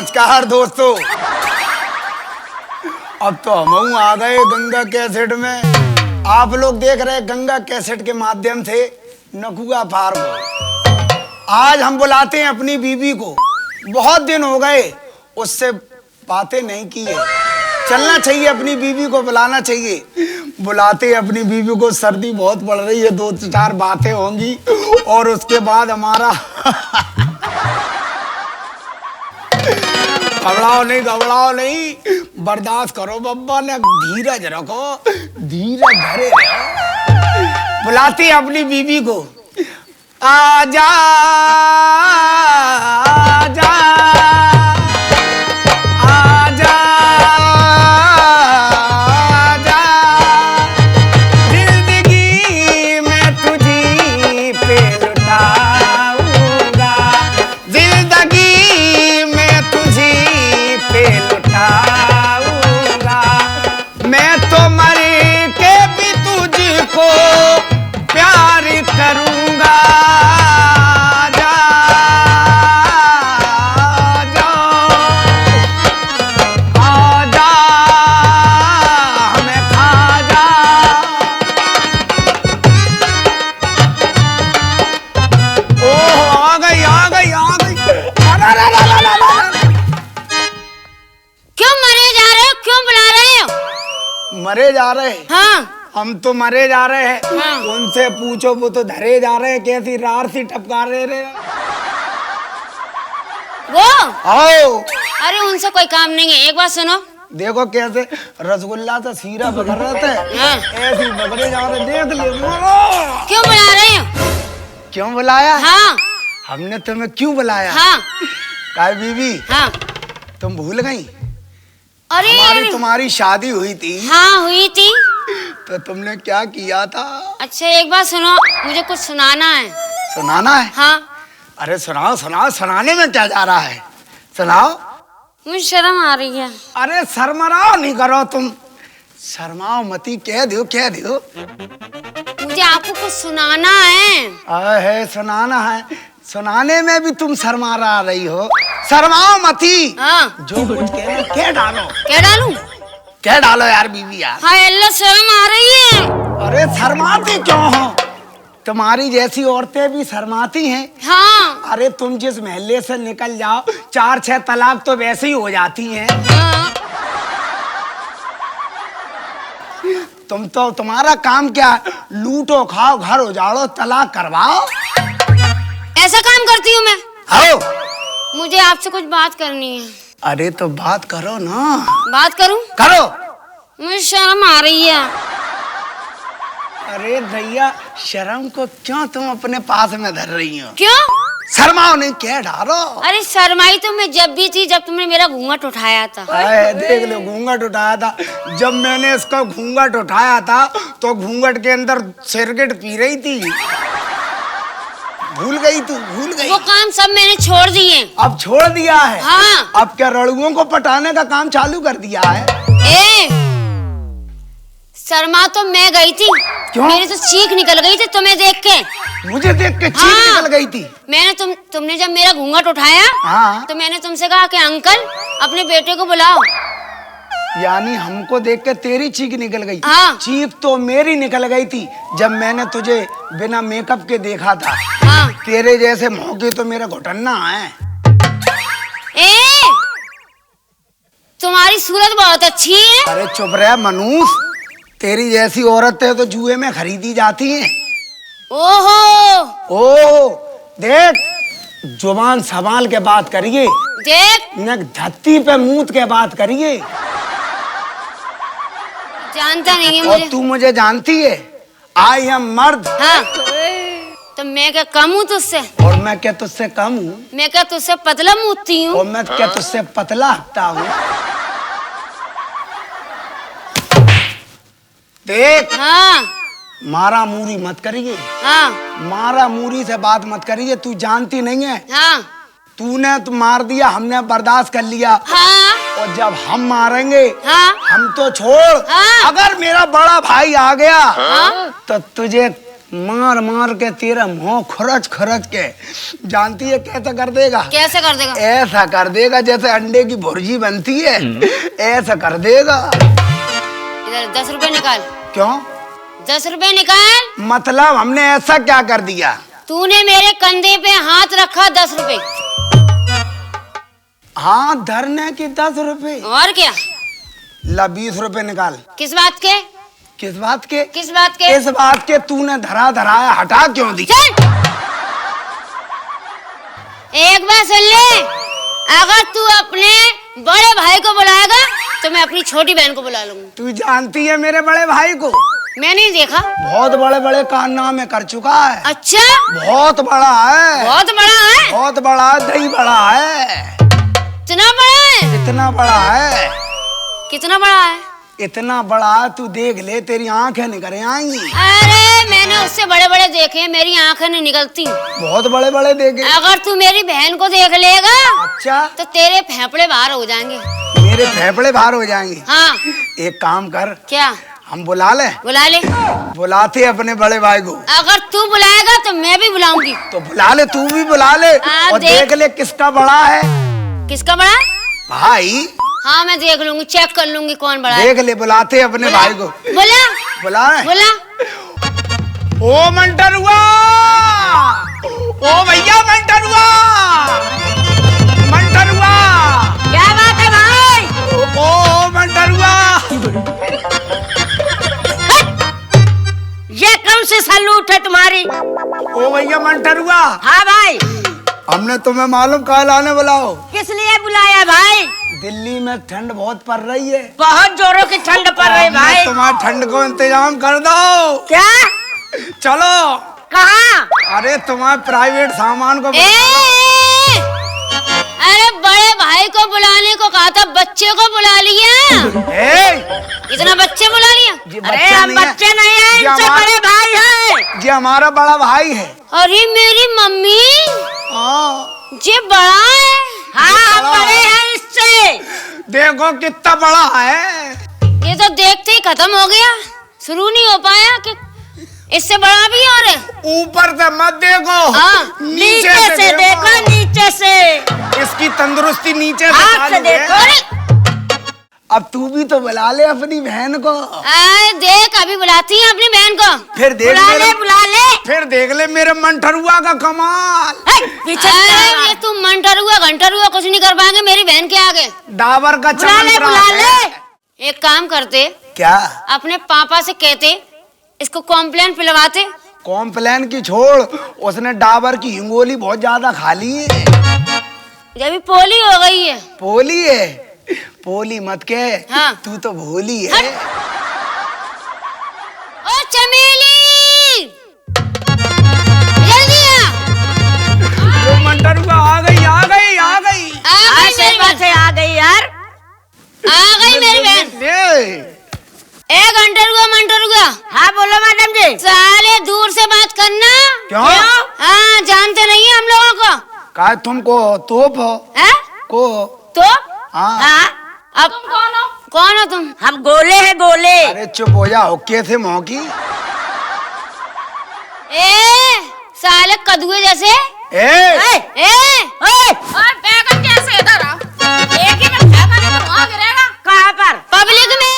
नमस्कार दोस्तों। अब तो हम आ गए गंगा कैसेट में। आप लोग देख रहे हैं गंगा कैसेट के माध्यम से नकुआ फार्म को। आज हम बुलाते हैं अपनी बीबी को। बहुत दिन हो गए उससे बातें नहीं की है। चलना चाहिए, अपनी बीबी को बुलाना चाहिए। बुलाते हैं अपनी बीबी को। सर्दी बहुत पड़ रही है, 2-4 बातें होंगी और उसके बाद हमारा घबराओ नहीं, बर्दाश्त करो बब्बा ने, धीरज रखो, धीरज धरे रहो। बुलाते हैं अपनी बीबी को। आजा आजा आजा आजा, जिंदगी में तुझी पे लुटाऊंगा, जिंदगी में तुझी पे लुटाऊंगा, मैं तो मर के भी तुझको प्यार करूंगा। मरे जा रहे हैं? हाँ। हम तो मरे जा रहे हैं। हाँ। उनसे पूछो, वो तो धरे जा रहे हैं। कैसी रार सी टपका रहे। वो आओ। अरे उनसे कोई काम नहीं है। एक बात सुनो, देखो कैसे रसगुल्ला से सीरा बगर रहे थे। हाँ। ऐसी बगड़े जा रहे, देख ले। क्यों बुला रहे हो? क्यों बुलाया? हाँ। हमने तुम्हें क्यों बुलाया? हाँ। काय बीबी, हाँ। तुम भूल गई? अरे तुम्हारी शादी हुई थी। हाँ हुई थी। तो तुमने क्या किया था? अच्छा एक बात सुनो, मुझे कुछ सुनाना है। सुनाना है? हाँ। अरे सुनाओ सुनाओ, सुनाने में क्या जा रहा है, सुनाओ। मुझे शर्म आ रही है। अरे शर्मराओ नहीं करो तुम, शर्माओ मती, कह दो। मुझे आपको कुछ सुनाना है। सुनाना है? सुनाने में भी तुम शर्मा रही हो। शर्माओ मती। हाँ। जो कुछ कहना कह डालो। क्या डालूं? कह डालो यार बीबी यार। हाँ अल्लाह, शर्म आ रही है। अरे शर्माती क्यों हो? तुम्हारी जैसी औरतें भी शर्माती हैं। हाँ। अरे तुम जिस महल्ले से निकल जाओ, 4-6 तलाक तो वैसे ही हो जाती हैं। हाँ। तुम तो, तुम्हारा काम क्या? लूटो खाओ, घर उजाड़ो, तलाक करवाओ। ऐसा काम करती हूँ मैं? आओ। मुझे आपसे कुछ बात करनी है। अरे तो बात करो ना। बात करूं? करो। मुझे शर्म आ रही है। अरे भैया, शर्म को क्यों तुम अपने पास में धर रही हो? क्यों? शर्माओ नहीं, कह डालो। अरे शर्माई तो मैं जब भी थी, जब तुमने मेरा घूंघट उठाया था। देख लो, घूंघट उठाया था। जब मैंने इसका घूंघट उठाया था तो घूंघट के अंदर सिगरेट पी रही थी। भूल गई तू, भूल गई। वो काम सब मैंने छोड़ दिए। अब छोड़ दिया है? हाँ। अब क्या रड़ुओं को पटाने का काम चालू कर दिया है? शर्मा तो मैं गई थी। क्यों? मेरी तो चीख निकल गई थी तुम्हें देख के। मुझे देख के चीख हाँ। निकल गई थी? मैंने तुमने जब मेरा घूंघट उठाया, हाँ। तो मैंने तुमसे कहा कि अंकल अपने बेटे को बुलाओ। यानी हमको देख के तेरी चीख निकल गई? हाँ। चीख तो मेरी निकल गई थी जब मैंने तुझे बिना मेकअप के देखा था। हाँ। तेरे जैसे मौके तो मेरा घुटन्ना है। तुम्हारी सूरत बहुत अच्छी है। अरे चुप रह मनूस, तेरी जैसी औरतें तो जुए में खरीदी जाती हैं। ओहो। ओ देख, जुबान संभाल के बात करिए। देख, न धत्ती पे मूत के बात करिए। जानता नहीं है और मुझे। तू मुझे जानती है? आई एम मर्द। हाँ। तो मैं क्या कम हूँ तुझसे? और मैं क्या तुझसे कम हूँ? मैं क्या तुझसे पतला मूतती हूँ? और मैं क्या तुझसे पतला हकता हूँ? देख। हाँ। मारा मूरी मत करिए। हाँ। मारा मूरी से बात मत करिए। तू जानती नहीं है। हाँ। तूने तो मार दिया, हमने बर्दाश्त कर लिया। हाँ। और जब हम मारेंगे, हाँ। हम तो छोड़। हाँ। अगर मेरा बड़ा भाई आ गया, हाँ। तो तुझे मार मार के तेरा मुंह खरच खरच के। जानती है कैसे कर देगा? कैसे कर देगा? ऐसा कर देगा जैसे अंडे की भुर्जी बनती है, ऐसा कर देगा। इधर 10 रुपए निकाल। क्यों? 10 रुपए निकाल। मतलब हमने ऐसा क्या कर दिया? तूने मेरे कंधे पे हाथ रखा 10 रुपए। हाँ धरने की 10 रुपए। और क्या? ला 20 रुपए निकाल। किस बात के? किस बात के? किस बात के? इस बात के तूने धराया हटा क्यों दी? चल! एक बार सुन ले, अगर तू अपने बड़े भाई को बुलाएगा तो मैं अपनी छोटी बहन को बुला लूंगी। तू जानती है मेरे बड़े भाई को? मैं नहीं देखा। बहुत बड़े बड़े कारनामे कर चुका है। अच्छा? बहुत बड़ा है। बहुत बड़ा है? बहुत बड़ा है, दही बड़ा है। इतना बड़ा है? इतना बड़ा है। कितना बड़ा है? इतना बड़ा है, तू देख ले, तेरी आंखें निकल आएंगी। अरे मैंने उससे बड़े बड़े देखे, मेरी आंखें नहीं निकलती। बहुत बड़े बड़े देखे। अगर तू मेरी बहन को देख लेगा अच्छा तो तेरे फेफड़े बाहर हो जाएंगे। मेरे फेफड़े बाहर हो जाएंगे? हाँ। एक काम कर, क्या? हम बुला ले। बुला ले। बुलाते अपने बड़े भाई को। अगर तू बुलाएगा तो मैं भी बुलाऊंगी। तो बुला ले, तू भी बुला ले और देख ले किसका बड़ा है। किसका बड़ा? भाई। हाँ मैं देख लूंगी, चेक कर लूंगी कौन बड़ा है। देख ले, बुलाते अपने भाई को। बुला। बुला बुला। ओ मंटरुआ, ओ भैया मंटरुआ, मंटरुआ। क्या बात है भाई? ओ मंटरुआ। ये कौन सी सलूट है तुम्हारी? ओ भैया मंटरुआ। हाँ भाई। हमने तुम्हें मालूम कहाँ लाने बुलाओ? किस लिए बुलाया भाई? दिल्ली में ठंड बहुत पड़ रही है। बहुत जोरों की ठंड पड़ रही भाई। तुम्हारे ठंड को इंतजाम कर दो। क्या? चलो। कहाँ? अरे तुम्हारे प्राइवेट सामान को अरे बड़े भाई को बुलाने को कहा था, बच्चे को बुला लिया। इतना बच्चे बुला लिया? अरे हम बच्चे नहीं हैं, इनसे बड़े भाई हैं। ये हमारा बड़ा भाई है। अरे मेरी मम्मी, ये बड़ा है। हाँ हम बड़े हैं इससे। देखो कितना बड़ा है। ये तो देखते ही खत्म हो गया, शुरू नहीं हो पाया कि इससे बड़ा भी और है। ऊपर से मत देखो। नीचे से देखो, नीचे से। इसकी तंदुरुस्ती नीचे से देखो। अब तू भी तो बुला ले अपनी बहन को। देख अभी बुलाती है अपनी बहन को। फिर देख बुला ले। फिर देख ले मेरे मंठरुआ का कमाल। ये तुम मंठरुआ घंटरुआ कुछ नहीं कर पाएंगे मेरी बहन के आगे। डाबर का चमन। बुला ले। एक काम करते। क्या? अपने पापा से कहते इसको कॉम्प्लेन पिलवाते। कॉम्प्लेन की छोड़, उसने डाबर की हिंगोली बहुत ज्यादा खा ली है। जब पोली हो गई है। पोली है? पोली मत के। हाँ। तू तो भोली है। ओ चमेली, जल्दी आ। वो मंटरुआ आ गई, आ गई, आ गई। आ गई यार। आ गई मेरी बहन। एक मंटरुआ। हाँ बोलो मैडम जी। साले दूर से बात करना। क्यों? हाँ जानते नहीं है हम लोगों को। का तुमको तोप हो? को तो? हाँ। अब तुम कौन हो तुम? हम गोले हैं, गोले। अरे चुप हो जा, हुक्के थे मौकी। साले कदुए जैसे। बैगन कैसे इधर आओ? एक ही में फेंका नहीं तो वहाँ गिरेगा। कहाँ पर? पब्लिक में।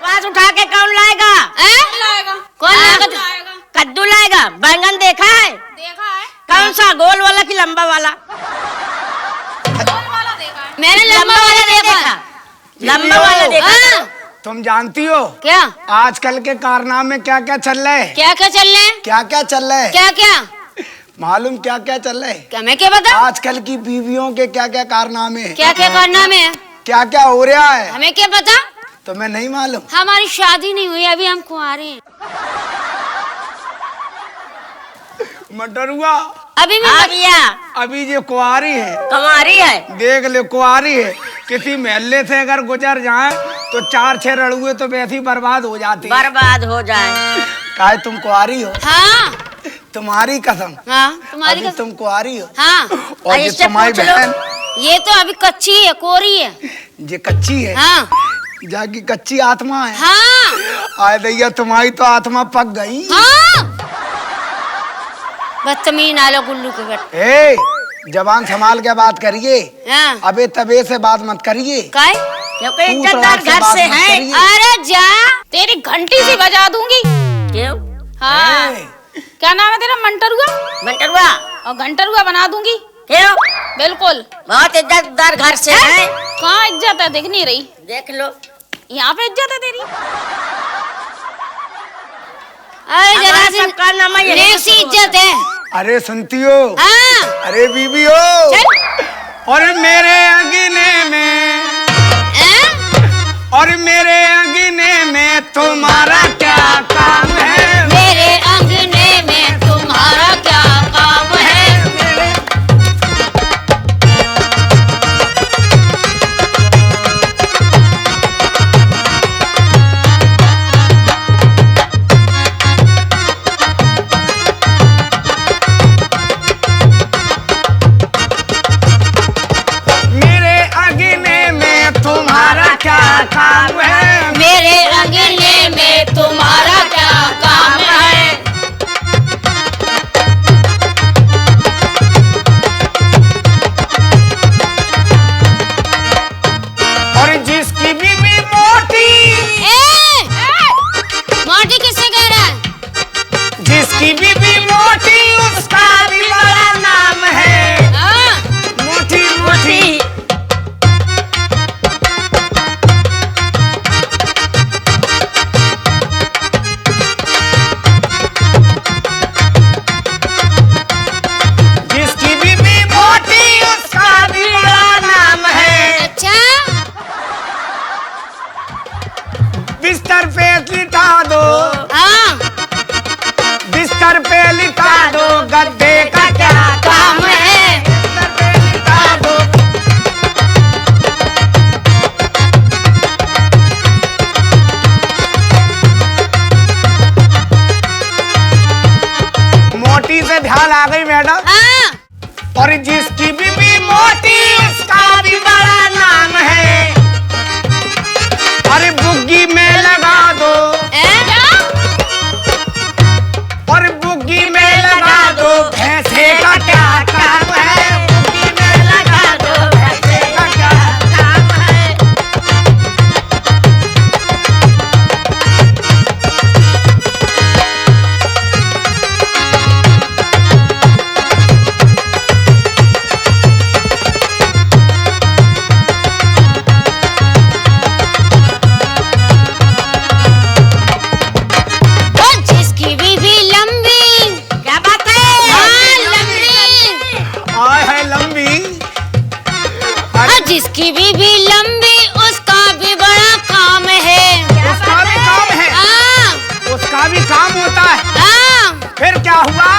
आवाज उठा के कौन लाएगा? लाएगा। कौन लाएगा? कद्दू लाएगा। बैंगन देखा है? देखा है। कौन सा, गोल वाला कि लंबा वाला? गोल वाला देखा है। मैंने लंबा वाला देखा। लंबा वाला देखा। तुम जानती हो क्या आजकल के कारनामे क्या क्या चल रहे हैं? क्या क्या चल रहे हैं? क्या क्या चल रहे हैं? क्या क्या मालूम क्या क्या चल रहे हैं? क्या मैं क्या बता? आजकल की बीवियों के क्या क्या कारनामे हैं? क्या क्या कारनामे है? क्या क्या हो रहा है? हमें क्या पता? तुम्हें नहीं मालूम? हमारी शादी नहीं हुई अभी, हम कुंवारे हैं। मटरुआ अभी मैं आ गया। अभी ये कुंवारी है। कुंवारी है? देख ले कुंवारी है। किसी महल्ले से अगर गुजर जाए तो 4-6 रड़ुए तो वैसे ही बर्बाद हो जाती है। बर्बाद हो जाए। काहे तुम कुंवारी हो? हाँ तुम्हारी कसम। हाँ तुम्हारी अभी तुम कुंवारी हो। हाँ और ये तुम्हारी बहन ये तो अभी कच्ची है, कोरी है। ये कच्ची है। हाँ जाकी कच्ची आत्मा है। हाँ आय दैया तुम्हारी तो आत्मा पक गई। हाँ बदतमीज नालो गुल्लू के बेटे। ए जबान संभाल के बात करिए। हाँ। अबे तबे से बात मत करिए। काय? क्योंकि इज्जतदार तड़ाक से घर बात से मत है। करिए। अरे जा। तेरी घंटी से बजा दूंगी। क्यों? हाँ। ए, क्या नाम है तेरा? मंटरुआ। मंटरुआ। और घंटरुआ बना दूंगी। क्यों? बिल्कुल। बहुत इज्जतदार घर से है। कहाँ इज्जत है? दिख नहीं रही। देख लो। यहाँ पे इज्जत है तेरी। अरे जरा सी नेसी इज्जत है। अरे सुनती हो? हाँ। अरे बीबी हो। और मेरे अंगने में और मेरे अंगने में तुम्हारा क्या काम है? मेरे अंगने में तुम्हारा क्या काम है? मेरे अंगने में तुम्हारा क्या काम है? मेरे अंगने में तुम्हारा क्या काम है? और जिसकी बीबी मोटी मोटी किससे कह रहा है? जिसकी बीबी मोटी उसका भी बड़ा नाम है। हाँ। मोटी मोटी। जिसकी बीबी मोटी उसका भी बड़ा नाम है। अच्छा। बिस्तर पे लिटा दो। हाँ। बिस्तर पे लिटा दो गद्दे का क्या काम है? बिस्तर पे लिटा दो। मोटी से ध्यान आ गई मैडम। हाँ। और जिसकी बीबी मोटी उसका भी बड़ा नाम है। अरे बुग्गी में लगा दो। और बुग्गी में लगा दो भैंसे का क्या काम है? बुग्गी में लगा दो भैंसे का क्या काम है? और जिसकी बीबी लंबी। क्या बात है? हाँ लंबी। आय है लंबी। और जिसकी बीबी लंबी उसका भी बड़ा काम है। उसका भी काम है। हाँ। उसका भी काम होता है। हाँ। फिर क्या हुआ?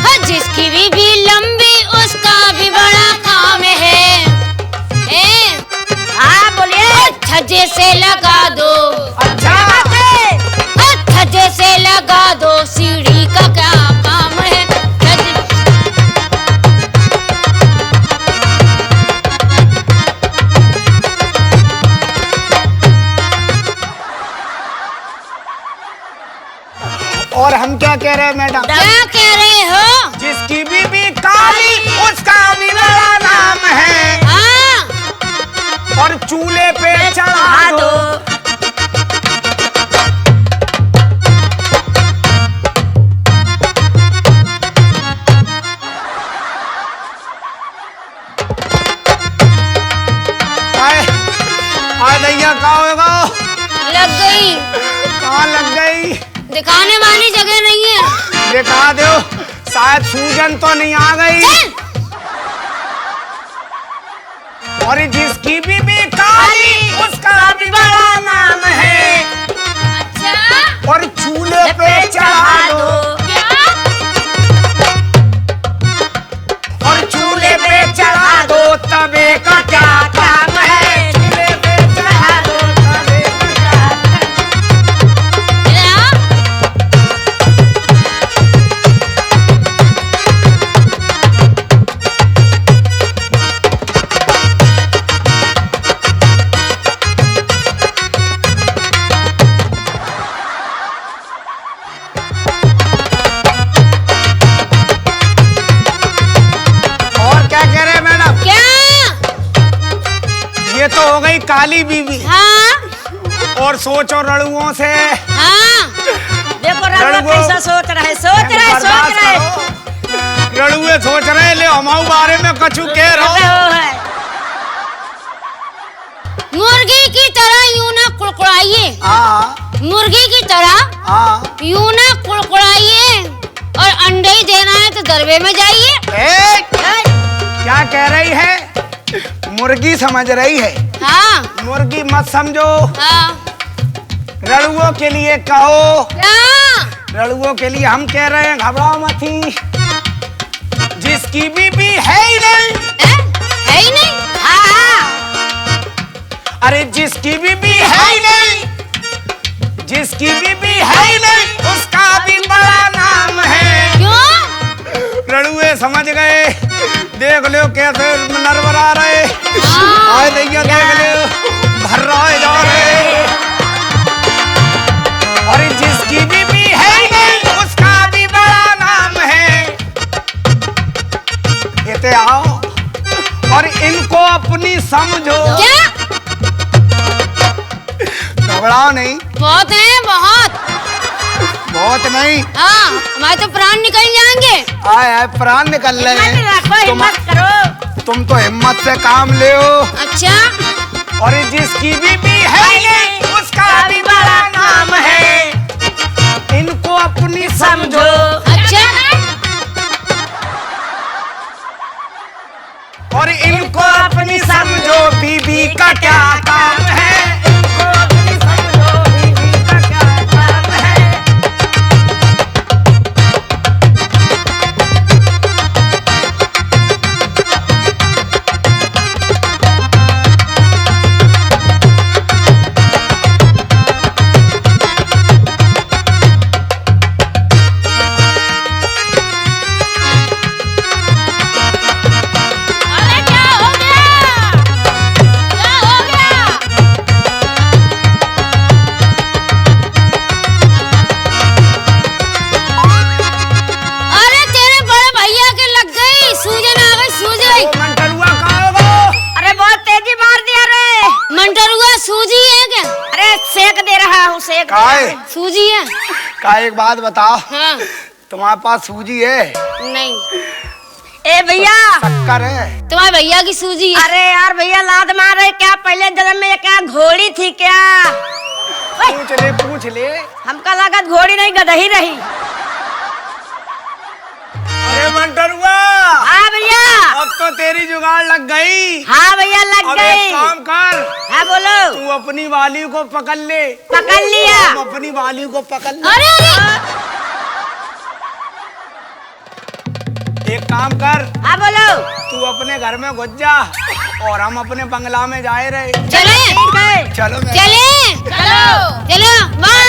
और जिसकी बीबी लंबी उसका भी बड़ा काम है। हाँ बोलिए। छज्जे से लगा दो। अच्छा छज्जे से लगा दो सीढ़ी का क्या काम है? और हम क्या कह रहे हैं मैडम? क्या कह रहे हो? जिसकी बीबी काली उसका भी बड़ा नाम है। हाँ। और चूल्हे पे चढ़ा दो। दैया कहाँ होगा? लग गई। कहाँ लग गई? दिखाने वाली जगह नहीं है। दिखा दो। शायद सूजन तो नहीं आ गई। चल। और जिसकी बीबी काली उसका भी बड़ा नाम है। अच्छा। और चूल्हे पे चढ़ा दो। क्या? और चूल्हे पे चढ़ा दो तवे का क्या काम है? चूल्हे पे चढ़ा दो तवे का क्या काम है? काली बीवी। हाँ और सोचो रड़ुओं से। हाँ देखो रड़ुआ कैसा सोच रहे रड़ुए सोच रहे ले हमारे बारे में कछु कह रहो। मुर्गी की तरह यूं ना कुड़कुड़ाइए। हाँ मुर्गी की तरह हाँ यूं ना कुड़कुड़ाइए, और अंडे ही देना है तो दरबे में जाइए। क्या कह रही है? मुर्गी समझ रही है। हाँ मुर्गी मत समझो। हाँ रड़ुओं के लिए कहो। क्या? रड़ुओं के लिए हम कह रहे हैं, घबराओ मत ही। जिसकी बीबी है ही नहीं। है ही नहीं। हाँ हाँ अरे जिसकी बीबी है ही नहीं, जिसकी बीबी है ही नहीं, उसका भी बड़ा नाम है। क्यों? रड़ुए समझ गए। देख लो कैसे नरवरा रहे। हाँ। आए भैया देख लो भर रहे जा रहे। और जिसकी बीबी है ही नहीं, उसका भी बड़ा नाम है। कहते आओ और इनको अपनी समझो। क्या? घबराओ नहीं। बहुत है बहुत। बहुत नहीं। हाँ हमारे तो प्राण निकल जाएंगे। आए आए प्राण निकल रहे हैं। हिम्मत करो। तुम तो हिम्मत से काम ले। अच्छा और जिसकी बीबी है नहीं, उसका भी बड़ा नाम है। इनको अपनी समझो। अच्छा और इनको अपनी समझो, बीबी का क्या काम है। इनको अपनी समझो, बीबी का क्या काम है। अरे क्या हो गया? क्या हो गया? अरे तेरे बड़े भैया के लग गई सूजन, आ गई सूजन। ओ मंटरुआ कहाँ हो गो? अरे बहुत तेजी मार दिया रे। मंटरुआ सूजी है क्या? अरे सेक दे रहा हूँ, सेक दे रहा काय? हूँ। सूजी है। का एक बात बताओ, हाँ तुम्हारे पास सूजी है? नहीं, ए भैया, शक्कर है? तुम्हारे भैया की सूजी है। अरे यार भैया लाद मार रहे क्या? पहले जन्म में ये क्या घोड़ी थी क्या? पूछ ले। हमका लागत घोड़ी नहीं गदही रही। अरे मंटरुआ, हाँ भैया। अब तो तेरी जुगाड़ लग गई। हाँ भैया लग अब एक गई। काम कर, हाँ बोलो। तू अपनी वाली को पकड़ ले। पकड़ लिया। हम अपनी वाली को पकड़ ले। अरे अरे एक काम कर, हाँ बोलो। तू अपने घर में घुस जा और हम अपने बंगला में जाए रहे। चले ठीक है। चलो मैं- चले चलो। चलो बाय।